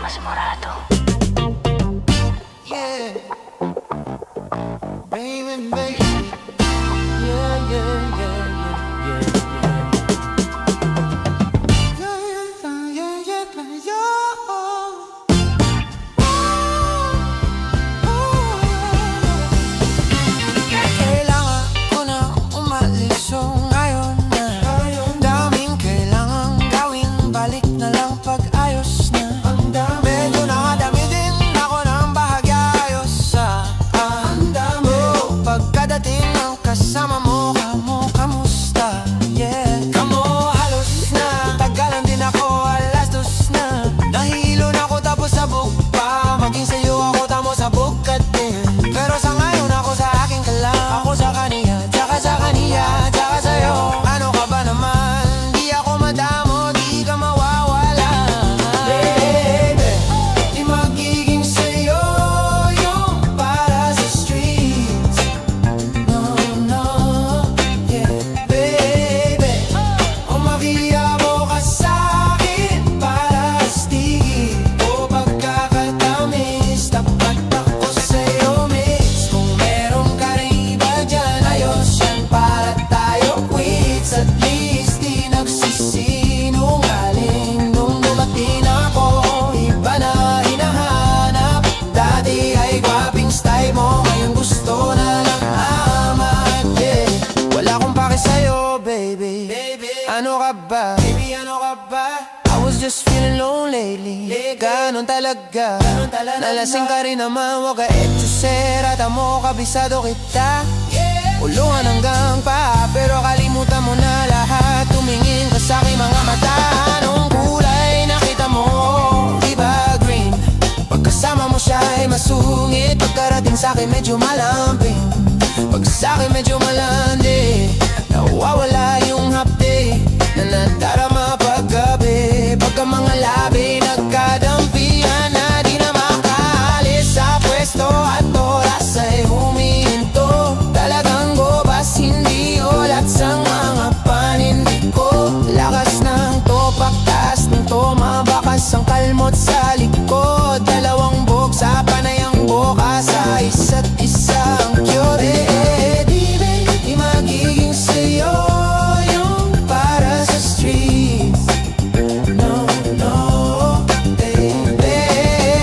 mas murado. Yeah, baby, baby. Yeah, yeah, yeah, yeah, yeah, yeah. Yeah, yeah, yeah, yeah, yeah. Kailangan ko na umalis, so ngayon na. Daming kailangan gawin, balik na lang pag-ayos na. Medyo nakadami din ako ng bahagya, ayos sa pagkadating ng kasama mo, kamusta? Yeah, kamo halos na, tagalan din ako, alas dos na. Nahihilo na ako tapos sabog pa, maging sa'yo ako tamo sabog ka din. Pero sa ngayon ako sa akin ka lang, ako sa kaniya, tsaka sa kaniya, tsaka sa'yo. Ano ka ba naman, di ako madamo, di ka mawawala. Baby, di magiging sa'yo yung para sa streets. No, no, yeah. Baby, umahiyabo ka sa'kin para astigin o pagkakatamis. Tapat ako sa'yo, miss. Kung meron ka rin iba dyan, ayos yan para tayo quits. At least di nagsisinungaling nung dumating ako. Iba na hinahanap, dati ay gwaping style mo, ngayon gusto na lang amat. Yeah, wala akong pake sa'yo, baby. Ano ka ba? Baby, ano ka ba? I was just feeling low lately. Ganon talaga. Nalasing ka rin naman, wag ka etchusera. Tamo, kabisado kita. Ulungan hanggang pa, pero kalimutan mo na lahat. Tumingin ka sa'king mga mata, anong kulay nakita mo? Diba green? Pagkasama mo siya ay masungit, pagkarating sa'kin medyo malambing. Pag sa'kin medyo malandi, nawawala yung hapde na nadarama paggabi. Pagka mga labi nagkadampihan na di na makaalis sa pwesto at oras ay humihinto. Talagang gobas, hindi ulat sa mga panindi ko. Lakas ng topak, taas ng toma, bakas ang kalmot sa likod. Dalawang buksa, panayang boka sa isa't isa ang cute. Di magiging sa'yo yung para sa streets. No, no, baby.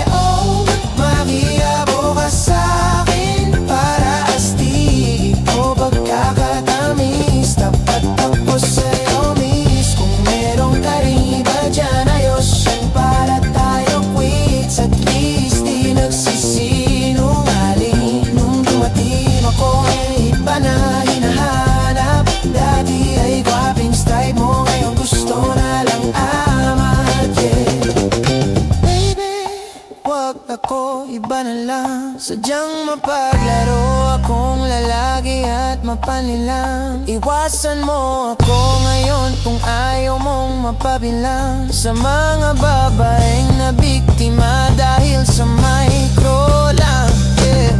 Oh, makiyabo ka sa'kin para astig o pagkakatamis. Tapat ako sa'yo, miss. Kung meron ka rin iba dyan, ayos yan para tayo quits. At least di nagsisinungaling nung dumating ako. Iba na hinahanap, dati ay gwaping style mo, ngayon gusto na lang amat. Yeah, baby, wag ako, iba na lang. Sadyang mapaglaro akong lalaki at mapanilang. Iwasan mo ako ngayon kung ayaw mong mapabilang sa mga babaeng na biktima dahil sa micro lang. Yeah.